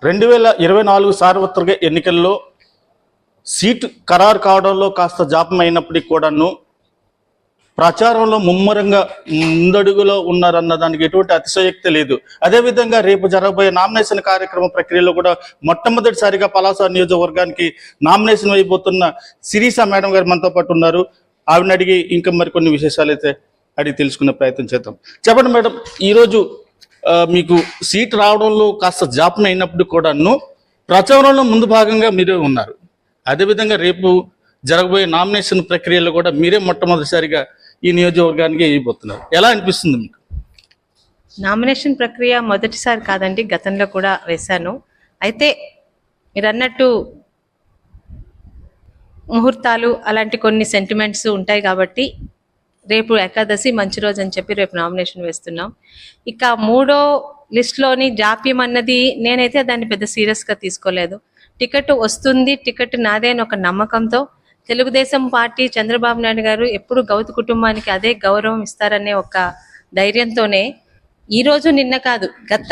2024 సార్వత్రిక ఎన్నికల్లో సీటు ఖరారు కావడంలో కాస్త జాప్యం అయినప్పటికీ కూడాను ప్రచారంలో ముమ్మరంగా ముందడుగులో ఉన్నారన్న దానికి ఎటువంటి అతిశయోక్తి లేదు. అదేవిధంగా రేపు జరగబోయే నామినేషన్ కార్యక్రమ ప్రక్రియలో కూడా మొట్టమొదటిసారిగా పలాస నియోజకవర్గానికి నామినేషన్ అయిపోతున్న శిరీష మేడం గారు మనతో పాటు ఉన్నారు. ఆవిడని అడిగి ఇంకా మరికొన్ని విశేషాలు అయితే అడిగి తెలుసుకునే ప్రయత్నం చేద్దాం. చెప్పండి మేడం, ఈరోజు మీకు సీట్ రావడంలో కాస్త జాప్యం అయినప్పుడు కూడాను ప్రచారంలో ముందు భాగంగా మీరే ఉన్నారు. అదేవిధంగా రేపు జరగబోయే నామినేషన్ ప్రక్రియలో కూడా మీరే మొట్టమొదటిసారిగా ఈ నియోజకవర్గానికి అయిపోతున్నారు. ఎలా అనిపిస్తుంది మీకు? నామినేషన్ ప్రక్రియ మొదటిసారి కాదండి, గతంలో కూడా వేశాను. అయితే మీరు అన్నట్టు ముహూర్తాలు అలాంటి కొన్ని సెంటిమెంట్స్ ఉంటాయి కాబట్టి రేపు ఏకాదశి మంచి రోజు అని చెప్పి రేపు నామినేషన్ వేస్తున్నాం. ఇక మూడో లిస్ట్లోని జాప్యం అన్నది నేనైతే దాన్ని పెద్ద సీరియస్గా తీసుకోలేదు. టికెట్ వస్తుంది, టికెట్ నాదే అని ఒక నమ్మకంతో తెలుగుదేశం పార్టీ చంద్రబాబు నాయుడు గారు ఎప్పుడు గౌతు కుటుంబానికి అదే గౌరవం ఇస్తారనే ఒక ధైర్యంతోనే ఈరోజు నిన్న కాదు, గత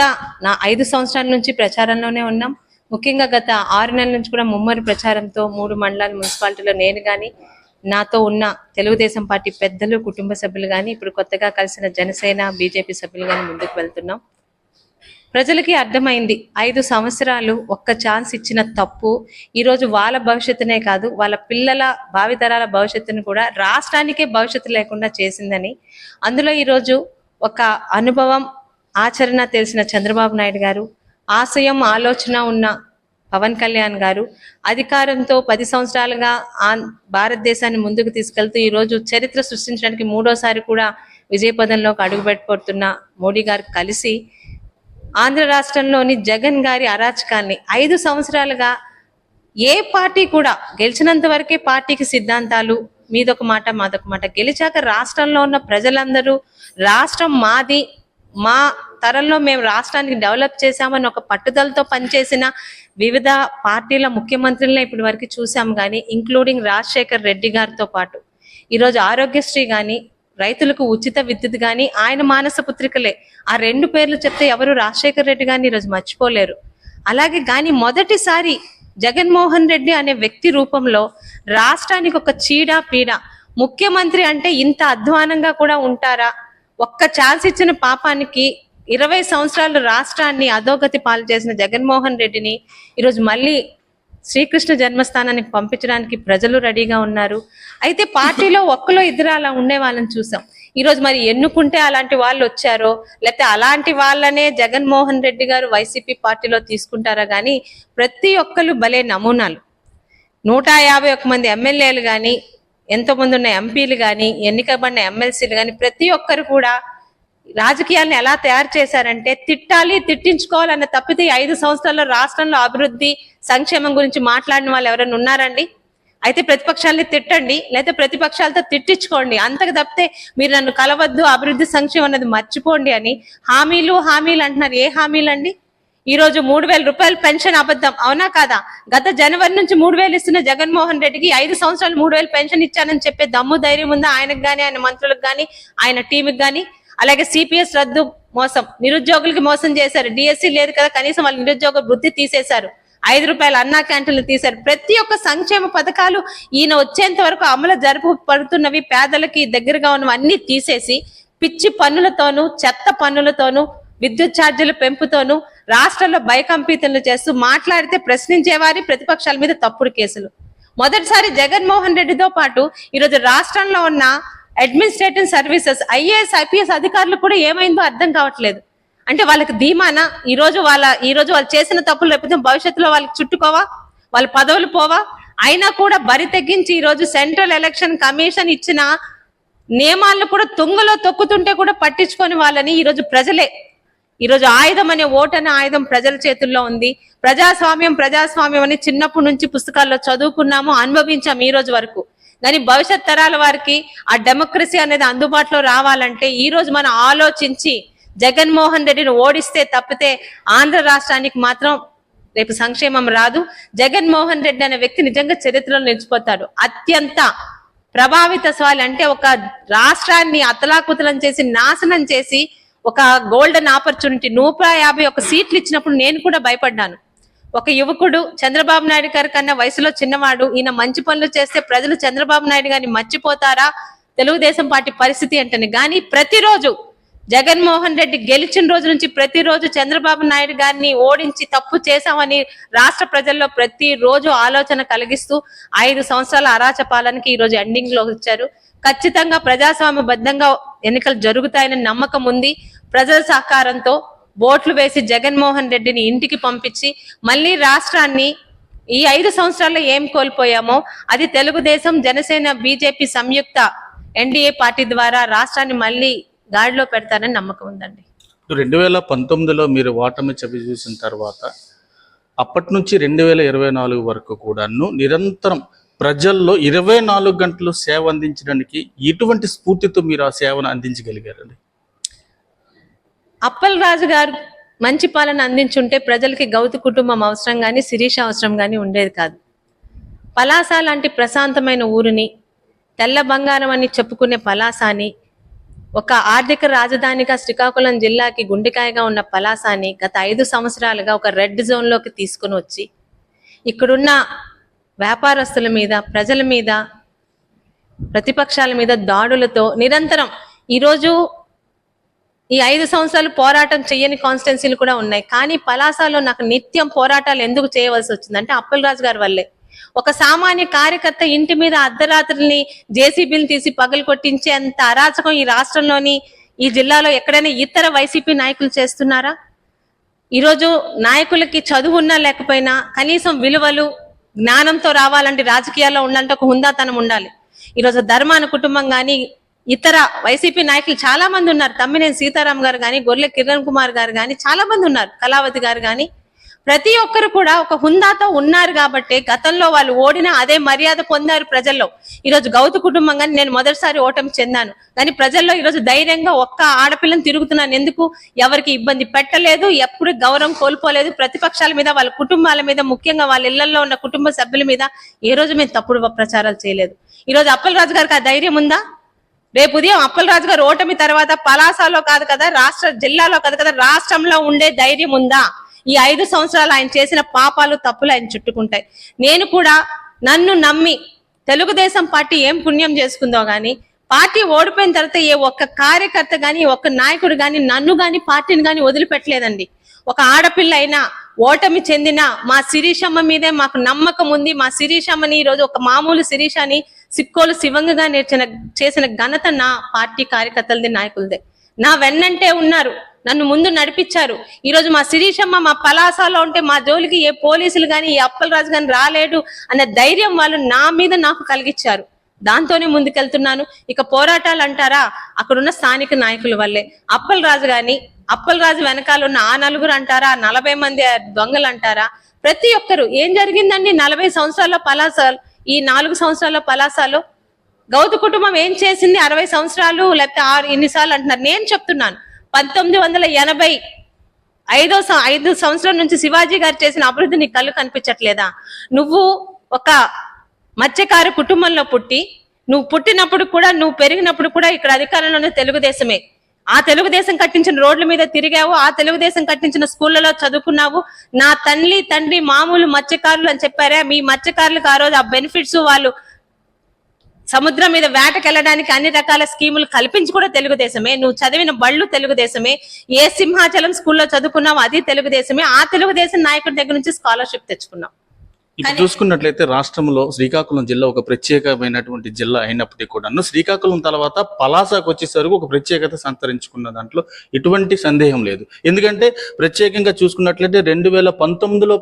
5 సంవత్సరాల నుంచి ప్రచారంలోనే ఉన్నాం. ముఖ్యంగా గత 6 నెలల నుంచి కూడా ముమ్మరి ప్రచారంతో 3 మండలాల మున్సిపాలిటీలో నేను కానీ, నాతో ఉన్న తెలుగుదేశం పార్టీ పెద్దలు, కుటుంబ సభ్యులు కానీ, ఇప్పుడు కొత్తగా కలిసిన జనసేన, బీజేపీ సభ్యులు కానీ ముందుకు వెళ్తున్నాం. ప్రజలకి అర్థమైంది 5 సంవత్సరాలు ఒక్క ఛాన్స్ ఇచ్చిన తప్పు ఈరోజు వాళ్ళ భవిష్యత్తునే కాదు, వాళ్ళ పిల్లల భావితరాల భవిష్యత్తును కూడా రాష్ట్రానికే భవిష్యత్తు లేకుండా చేసిందని. అందులో ఈరోజు ఒక అనుభవం, ఆచరణ తెలిసిన చంద్రబాబు నాయుడు గారు, ఆశయం, ఆలోచన ఉన్న పవన్ కళ్యాణ్ గారు, అధికారంతో 10 సంవత్సరాలుగా భారతదేశాన్ని ముందుకు తీసుకెళ్తూ ఈరోజు చరిత్ర సృష్టించడానికి 3వసారి కూడా విజయపదంలోకి అడుగుపెట్టుకుంటున్న మోడీ గారు కలిసి ఆంధ్ర రాష్ట్రంలోని జగన్ గారి అరాచకాన్ని 5 సంవత్సరాలుగా ఏ పార్టీ కూడా గెలిచినంత వరకే పార్టీకి సిద్ధాంతాలు, మీదొక మాట మాదొక మాట, గెలిచాక రాష్ట్రంలో ఉన్న ప్రజలందరూ రాష్ట్రం మాది, మా తరంలో మేము రాష్ట్రానికి డెవలప్ చేశామని ఒక పట్టుదలతో పనిచేసిన వివిధ పార్టీల ముఖ్యమంత్రులనే ఇప్పటి వరకు చూసాం. కానీ ఇంక్లూడింగ్ రాజశేఖర్ రెడ్డి గారితో పాటు ఈరోజు ఆరోగ్యశ్రీ కానీ, రైతులకు ఉచిత విద్యుత్ కానీ ఆయన మానస పుత్రికలే. ఆ 2 పేర్లు చెప్తే ఎవరు రాజశేఖర్ రెడ్డి గారిని ఈరోజు మర్చిపోలేరు. అలాగే కానీ మొదటిసారి జగన్మోహన్ రెడ్డి అనే వ్యక్తి రూపంలో రాష్ట్రానికి ఒక చీడ పీడ, ముఖ్యమంత్రి అంటే ఇంత అధ్వానంగా కూడా ఉంటారా, ఒక్క ఛాన్స్ ఇచ్చిన పాపానికి 20 సంవత్సరాలు రాష్ట్రాన్ని అధోగతి పాలు చేసిన జగన్మోహన్ రెడ్డిని ఈరోజు మళ్ళీ శ్రీకృష్ణ జన్మస్థానానికి పంపించడానికి ప్రజలు రెడీగా ఉన్నారు. అయితే పార్టీలో ఒక్కలో ఇద్దరు అలా ఉండే వాళ్ళని చూసాం. ఈరోజు మరి ఎన్నుకుంటే అలాంటి వాళ్ళు వచ్చారో, లేకపోతే అలాంటి వాళ్ళనే జగన్మోహన్ రెడ్డి గారు వైసీపీ పార్టీలో తీసుకుంటారా కానీ ప్రతి ఒక్కరు భలే నమూనాలు. 151 మంది ఎమ్మెల్యేలు కానీ, ఎంతోమంది ఉన్న ఎంపీలు కానీ, ఎన్నికబడిన ఎమ్మెల్సీలు కానీ ప్రతి ఒక్కరు కూడా రాజకీయాలను ఎలా తయారు చేశారంటే తిట్టాలి, తిట్టించుకోవాలన్న తప్పితే 5 సంవత్సరాల్లో రాష్ట్రంలో అభివృద్ధి, సంక్షేమం గురించి మాట్లాడిన వాళ్ళు ఎవరైనా ఉన్నారండి? అయితే ప్రతిపక్షాలని తిట్టండి, లేదా ప్రతిపక్షాలతో తిట్టించుకోండి, అంతకు తప్పితే మీరు నన్ను కలవద్దు, అభివృద్ధి సంక్షేమం అనేది మర్చిపోండి అని హామీలు అంటున్నారు. ఏ హామీలు అండి? ఈరోజు 3,000 రూపాయలు పెన్షన్ అబద్ధం, అవునా కాదా? గత జనవరి నుంచి 3,000 ఇస్తున్న జగన్మోహన్ రెడ్డికి 5 సంవత్సరాలు 3,000 పెన్షన్ ఇచ్చానని చెప్పే దమ్ము ధైర్యం ఉందా ఆయనకు కానీ, ఆయన మంత్రులకు కానీ, ఆయన టీంకి కానీ? అలాగే సిపిఎస్ రద్దు మోసం, నిరుద్యోగులకి మోసం చేశారు. డిఎస్సి లేదు కదా, కనీసం వాళ్ళ నిరుద్యోగ వృత్తి తీసేశారు. 5 రూపాయలు అన్నా క్యాంటీన్లు తీశారు. ప్రతి ఒక్క సంక్షేమ పథకాలు ఈయన వచ్చేంత వరకు అమలు జరుపుతున్నవి పేదలకి దగ్గరగా ఉన్నవి అన్ని తీసేసి పిచ్చి పన్నులతోనూ, చెత్త పన్నులతోనూ, విద్యుత్ ఛార్జీల పెంపుతోనూ రాష్ట్రంలో భయకంపితులు చేస్తూ మాట్లాడితే ప్రశ్నించేవారి ప్రతిపక్షాల మీద తప్పుడు కేసులు. మొదటిసారి జగన్మోహన్ రెడ్డితో పాటు ఈరోజు రాష్ట్రంలో ఉన్న అడ్మినిస్ట్రేటివ్ సర్వీసెస్, ఐఏఎస్, ఐపీఎస్ అధికారులు కూడా ఏమైందో అర్థం కావట్లేదు. అంటే వాళ్ళకి ధీమానా? ఈరోజు వాళ్ళు చేసిన తప్పులు రేపు భవిష్యత్తులో వాళ్ళకి చుట్టుకోవా, వాళ్ళ పదవులు పోవా? అయినా కూడా బరి తెగించి ఈరోజు సెంట్రల్ ఎలక్షన్ కమిషన్ ఇచ్చిన నియమాలను కూడా తుంగలో తొక్కుతుంటే కూడా పట్టించుకొని వాళ్ళని ఈరోజు ప్రజలే, ఈరోజు ఆయుధం అనే ఓటనే ఆయుధం ప్రజల చేతుల్లో ఉంది. ప్రజాస్వామ్యం అని చిన్నప్పటి నుంచి పుస్తకాల్లో చదువుకున్నాము, అనుభవించాము ఈ రోజు వరకు. కానీ భవిష్యత్ తరాల వారికి ఆ డెమోక్రసీ అనేది అందుబాటులో రావాలంటే ఈ రోజు మనం ఆలోచించి జగన్మోహన్ రెడ్డిని ఓడిస్తే తప్పితే ఆంధ్ర రాష్ట్రానికి మాత్రం రేపు సంక్షేమం రాదు. జగన్మోహన్ రెడ్డి అనే వ్యక్తి నిజంగా చరిత్రలో నిలిచిపోతాడు. అత్యంత ప్రభావిత స్వాలు అంటే ఒక రాష్ట్రాన్ని అతలాకుతలం చేసి నాశనం చేసి ఒక గోల్డెన్ ఆపర్చునిటీ 151 సీట్లు ఇచ్చినప్పుడు నేను కూడా భయపడ్డాను. ఒక యువకుడు చంద్రబాబు నాయుడు గారి కన్నా వయసులో చిన్నవాడు, ఈయన మంచి పనులు చేస్తే ప్రజలు చంద్రబాబు నాయుడు గారిని మర్చిపోతారా తెలుగుదేశం పార్టీ పరిస్థితి అంటని. కానీ ప్రతిరోజు జగన్మోహన్ రెడ్డి గెలిచిన రోజు నుంచి ప్రతిరోజు చంద్రబాబు నాయుడు గారిని ఓడించి తప్పు చేశామని రాష్ట్ర ప్రజల్లో ప్రతిరోజు ఆలోచన కలిగిస్తూ 5 సంవత్సరాల అరాచ పాలనకి ఈ రోజు ఎండింగ్ లో వచ్చారు. ఖచ్చితంగా ప్రజాస్వామ్యబద్ధంగా ఎన్నికలు జరుగుతాయని నమ్మకం ఉంది. ప్రజల సహకారంతో ఓట్లు వేసి జగన్మోహన్ రెడ్డిని ఇంటికి పంపించి మళ్ళీ రాష్ట్రాన్ని ఈ 5 సంవత్సరాల్లో ఏం కోల్పోయామో అది తెలుగుదేశం, జనసేన, బీజేపీ సంయుక్త ఎన్డీఏ పార్టీ ద్వారా రాష్ట్రాన్ని మళ్ళీ గాడిలో పెడతారని నమ్మకం ఉందండి. 2019లో మీరు ఓటమి చవి చూసిన తర్వాత అప్పటి నుంచి 2024 వరకు కూడాను నిరంతరం ప్రజల్లో 24 గంటలు సేవ అందించడానికి ఎటువంటి స్ఫూర్తితో మీరు ఆ సేవను అందించగలిగారండి? అప్పల్ రాజు గారు మంచి పాలన అందించుంటే ప్రజలకి గౌతు కుటుంబం అవసరం కానీ శిరీష అవసరం కానీ ఉండేది కాదు. పలాస లాంటి ప్రశాంతమైన ఊరిని, తెల్ల బంగారం అని చెప్పుకునే పలాసాని, ఒక ఆర్థిక రాజధానిగా శ్రీకాకుళం జిల్లాకి గుండెకాయగా ఉన్న పలాసాని గత 5 సంవత్సరాలుగా ఒక రెడ్ జోన్ లోకి తీసుకుని వచ్చి ఇక్కడున్న వ్యాపారస్తుల మీద, ప్రజల మీద, ప్రతిపక్షాల మీద దాడులతో నిరంతరం ఈరోజు ఈ 5 సంవత్సరాలు పోరాటం చేయని కాన్స్టిట్యున్సీలు కూడా ఉన్నాయి. కానీ పలాసలో నాకు నిత్యం పోరాటాలు ఎందుకు చేయవలసి వచ్చిందంటే అప్పల్ రాజు గారి వల్లే. ఒక సామాన్య కార్యకర్త ఇంటి మీద అర్ధరాత్రుల్ని జేసీబీలు తీసి పగలు కొట్టించే అంత అరాచకం ఈ రాష్ట్రంలోని, ఈ జిల్లాలో ఎక్కడైనా ఇతర వైసీపీ నాయకులు చేస్తున్నారా? ఈరోజు నాయకులకి చదువు ఉన్నా లేకపోయినా కనీసం విలువలు, జ్ఞానంతో రావాలంటే రాజకీయాల్లో ఉండాలంటే ఒక హుందాతనం ఉండాలి. ఈరోజు ధర్మాన కుటుంబం కానీ ఇతర వైసీపీ నాయకులు చాలా మంది ఉన్నారు. తమ్మినేని సీతారాం గారు కానీ, గొర్రె కిరణ్ కుమార్ గారు కానీ చాలా మంది ఉన్నారు, కళావతి గారు కానీ. ప్రతి ఒక్కరు కూడా ఒక హుందాతో ఉన్నారు కాబట్టి గతంలో వాళ్ళు ఓడినా అదే మర్యాద పొందారు ప్రజల్లో. ఈరోజు గౌతు కుటుంబం కానీ నేను మొదటిసారి ఓటమి చెందాను, కానీ ప్రజల్లో ఈరోజు ధైర్యంగా ఒక్క ఆడపిల్లని తిరుగుతున్నాను. ఎందుకు? ఎవరికి ఇబ్బంది పెట్టలేదు, ఎప్పుడు గౌరవం కోల్పోలేదు. ప్రతిపక్షాల మీద, వాళ్ళ కుటుంబాల మీద, ముఖ్యంగా వాళ్ళ ఇళ్లలో ఉన్న కుటుంబ సభ్యుల మీద ఏ రోజు మేము తప్పుడు ప్రచారాలు చేయలేదు. ఈరోజు అప్పల్ రాజు గారికి ఆ ధైర్యం ఉందా? రేపు ఉదయం అప్పల్ రాజు గారు ఓటమి తర్వాత పలాసలో కాదు కదా, జిల్లాలో కాదు కదా, రాష్ట్రంలో ఉండే ధైర్యం ఉందా? ఈ 5 సంవత్సరాలు ఆయన చేసిన పాపాలు, తప్పులు ఆయన చుట్టుకుంటాయి. నేను కూడా నన్ను నమ్మి తెలుగుదేశం పార్టీ ఏం పుణ్యం చేసుకుందో గాని, పార్టీ ఓడిపోయిన తర్వాత ఏ ఒక్క కార్యకర్త గాని, ఒక్క నాయకుడు గాని, నన్ను గాని, పార్టీని గాని వదిలిపెట్టలేదండి. ఒక ఆడపిల్ల అయినా ఓటమి చెందిన మా శిరీషమ్మ మీదే మాకు నమ్మకం ఉంది. మా శిరీషమ్మని ఈరోజు ఒక మామూలు శిరీషని సిక్కోలు శివంగగా చేసిన ఘనత నా పార్టీ కార్యకర్తలది, నాయకులదే. నా వెన్నంటే ఉన్నారు, నన్ను ముందు నడిపించారు. ఈ రోజు మా శిరీషమ్మ మా పలాసలో ఉంటే మా జోలికి ఏ పోలీసులు గాని, ఏ అప్పల్ రాజు గాని రాలేడు అన్న ధైర్యం వాళ్ళు నా మీద నాకు కలిగించారు. దాంతోనే ముందుకెళ్తున్నాను. ఇక పోరాటాలు అంటారా, అక్కడున్న స్థానిక నాయకుల వల్లే. అప్పల్ రాజు గాని, అప్పల్ రాజు వెనకాల ఉన్న ఆ నలుగురు అంటారా, 40 మంది దొంగలు అంటారా, ప్రతి ఒక్కరు. ఏం జరిగిందండి 40 సంవత్సరాల పలాస, ఈ 4 సంవత్సరాల పలాసలో గౌతు కుటుంబం ఏం చేసింది? 60 సంవత్సరాలు లేకపోతే ఎన్నిసార్లు అంటున్నారు. నేను చెప్తున్నాను 1985 సంవత్సరం నుంచి శివాజీ గారు చేసిన అభివృద్ధి నీ కళ్ళు కనిపించట్లేదా? నువ్వు ఒక మత్స్యకారు కుటుంబంలో పుట్టి, నువ్వు పుట్టినప్పుడు కూడా, నువ్వు పెరిగినప్పుడు కూడా ఇక్కడ అధికారంలోనే తెలుగుదేశమే. ఆ తెలుగుదేశం కట్టించిన రోడ్ల మీద తిరిగావు, ఆ తెలుగుదేశం కట్టించిన స్కూళ్లలో చదువుకున్నావు. నా తండ్రి మామూలు మత్స్యకారులు అని చెప్పారా? మీ మత్స్యకారులకు ఆ రోజు ఆ బెనిఫిట్స్, వాళ్ళు సముద్రం మీద వేటకెళ్ళడానికి అన్ని రకాల స్కీములు కల్పించి కూడా తెలుగుదేశమే. నువ్వు చదివిన బళ్ళు తెలుగుదేశమే. ఏ సింహాచలం స్కూల్లో చదువుకున్నావు అది తెలుగుదేశమే. ఆ తెలుగుదేశం నాయకుడి దగ్గర నుంచి స్కాలర్షిప్ తెచ్చుకున్నావు. ఇప్పుడు చూసుకున్నట్లయితే రాష్ట్రంలో శ్రీకాకుళం జిల్లా ఒక ప్రత్యేకమైనటువంటి జిల్లా అయినప్పటికీ కూడా శ్రీకాకుళం తర్వాత పలాసకు వచ్చేసరికి ఒక ప్రత్యేకత సంతరించుకున్న దాంట్లో ఎటువంటి సందేహం లేదు. ఎందుకంటే ప్రత్యేకంగా చూసుకున్నట్లయితే 2019లో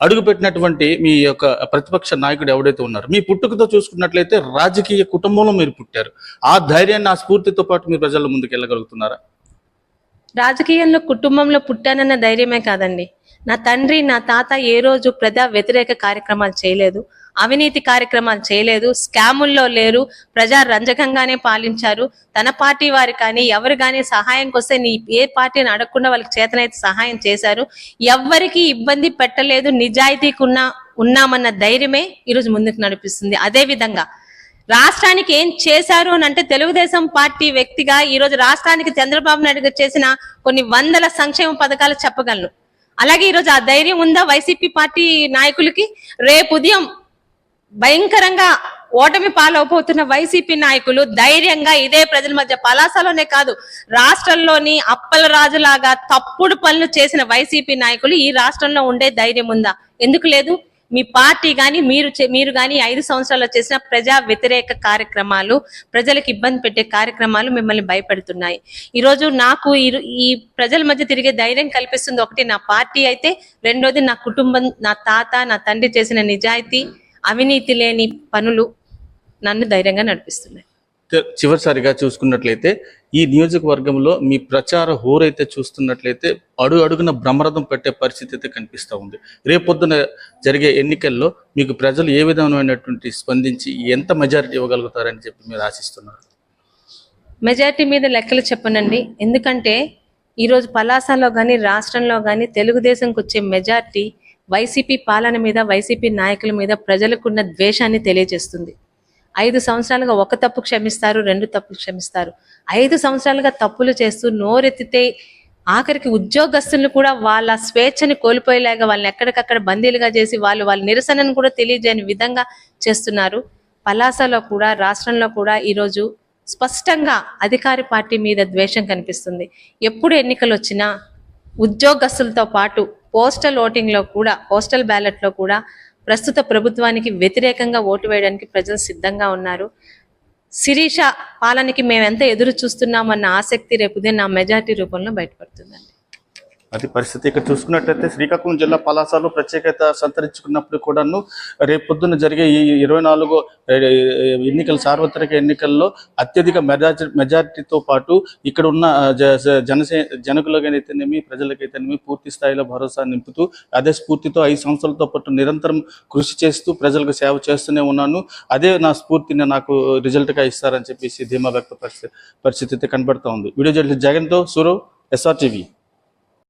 అడుగుపెట్టినటువంటి మీ యొక్క ప్రతిపక్ష నాయకుడు ఎవడైతే ఉన్నారో, మీ పుట్టుకతో చూసుకున్నట్లయితే రాజకీయ కుటుంబంలో మీరు పుట్టారు. ఆ ధైర్యాన్ని, ఆ స్ఫూర్తితో పాటు మీరు ప్రజల ముందుకు వెళ్ళగలుగుతున్నారా? రాజకీయంలో కుటుంబంలో పుట్టానన్న ధైర్యమే కాదండి, నా తండ్రి నా తాత ఏ రోజు ప్రజా వ్యతిరేక కార్యక్రమాలు చేయలేదు, అవినీతి కార్యక్రమాలు చేయలేదు, స్కాముల్లో లేరు, ప్రజా రంజకంగానే పాలించారు. తన పార్టీ వారు కానీ ఎవరు కానీ సహాయంకి వస్తే నీ ఏ పార్టీని అడగకుండా వాళ్ళకి చేతనైతే సహాయం చేశారు. ఎవ్వరికి ఇబ్బంది పెట్టలేదు. నిజాయితీకి ఉన్నామన్న ధైర్యమే ఈరోజు ముందుకు నడిపిస్తుంది. అదే విధంగా రాష్ట్రానికి ఏం చేశారు అని అంటే, తెలుగుదేశం పార్టీ వ్యక్తిగా ఈ రోజు రాష్ట్రానికి చంద్రబాబు నాయుడు గారు చేసిన కొన్ని వందల సంక్షేమ పథకాలు చెప్పగలను. అలాగే ఈరోజు ఆ ధైర్యం ఉందా వైసీపీ పార్టీ నాయకులకి? రేపు ఉదయం భయంకరంగా ఓటమి పాలవబోతున్న వైసీపీ నాయకులు ధైర్యంగా ఇదే ప్రజల మధ్య, పలాసలోనే కాదు రాష్ట్రంలోని అప్పల రాజులాగా తప్పుడు పనులు చేసిన వైసీపీ నాయకులు ఈ రాష్ట్రంలో ఉండే ధైర్యం ఉందా? ఎందుకు లేదు? మీ పార్టీ గాని మీరు గాని 5 సంవత్సరాల్లో చేసిన ప్రజా వ్యతిరేక కార్యక్రమాలు, ప్రజలకు ఇబ్బంది పెట్టే కార్యక్రమాలు మిమ్మల్ని భయపెడుతున్నాయి. ఈరోజు నాకు ఈ ప్రజల మధ్య తిరిగే ధైర్యం కల్పిస్తుంది ఒకటి నా పార్టీ అయితే, రెండోది నా కుటుంబం, నా తాత నా తండ్రి చేసిన నిజాయితీ, అవినీతి లేని పనులు నన్ను ధైర్యంగా నడిపిస్తున్నాయి. చివరిసారిగా చూసుకున్నట్లయితే ఈ నియోజకవర్గంలో మీ ప్రచార హోరైతే చూస్తున్నట్లయితే అడుగున బ్రహ్మరథం పెట్టే పరిస్థితి అయితే కనిపిస్తూ ఉంది. రేపొద్దున జరిగే ఎన్నికల్లో మీకు ప్రజలు ఏ విధమైనటువంటి స్పందించి ఎంత మెజారిటీ ఇవ్వగలుగుతారని చెప్పి మీరు ఆశిస్తున్నారు? మెజారిటీ మీద లెక్కలు చెప్పనండి. ఎందుకంటే ఈరోజు పలాసలో కానీ రాష్ట్రంలో కానీ తెలుగుదేశంకి వచ్చే మెజారిటీ వైసీపీ పాలన మీద, వైసీపీ నాయకుల మీద ప్రజలకున్న ద్వేషాన్ని తెలియజేస్తుంది. 5 సంవత్సరాలుగా ఒక తప్పు క్షమిస్తారు, 2 తప్పులు క్షమిస్తారు. 5 సంవత్సరాలుగా తప్పులు చేస్తూ నోరెత్తితే ఆఖరికి ఉద్యోగస్తులను కూడా వాళ్ళ స్వేచ్ఛని కోల్పోయేలాగా వాళ్ళని ఎక్కడికక్కడ బందీలుగా చేసి వాళ్ళ నిరసనను కూడా తెలియజేయని విధంగా చేస్తున్నారు. పలాసలో కూడా రాష్ట్రంలో కూడా ఈరోజు స్పష్టంగా అధికార పార్టీ మీద ద్వేషం కనిపిస్తుంది. ఎప్పుడు ఎన్నికలు వచ్చినా ఉద్యోగస్తులతో పాటు పోస్టల్ ఓటింగ్లో కూడా, పోస్టల్ బ్యాలెట్లో కూడా ప్రస్తుత ప్రభుత్వానికి వ్యతిరేకంగా ఓటు వేయడానికి ప్రజలు సిద్ధంగా ఉన్నారు. శిరీష పాలనకి మేము ఎంత ఎదురు చూస్తున్నామన్న ఆసక్తి రేపుదే నా మెజారిటీ రూపంలో బయటపడుతుందండి. అది పరిస్థితి. ఇక్కడ చూసుకున్నట్లయితే శ్రీకాకుళం జిల్లా పలాసలో ప్రత్యేకత సంతరించుకున్నప్పుడు కూడాను రేపొద్దున జరిగే ఈ 24 ఎన్నికల సార్వత్రిక ఎన్నికల్లో అత్యధిక మెజారిటీతో పాటు ఇక్కడ ఉన్న జనకులకైతేనేమి ప్రజలకైతేనేమి పూర్తి స్థాయిలో భరోసా నింపుతూ అదే స్ఫూర్తితో 5 సంవత్సరాలతో పాటు నిరంతరం కృషి చేస్తూ ప్రజలకు సేవ చేస్తూనే ఉన్నాను, అదే నా స్ఫూర్తిని నాకు రిజల్ట్గా ఇస్తారని చెప్పేసి ధీమా వ్యక్త పరిస్థితి అయితే కనబడుతూ ఉంది. వీడియో జర్నలిస్ట్ జగన్తో సూరవ్, SRTV.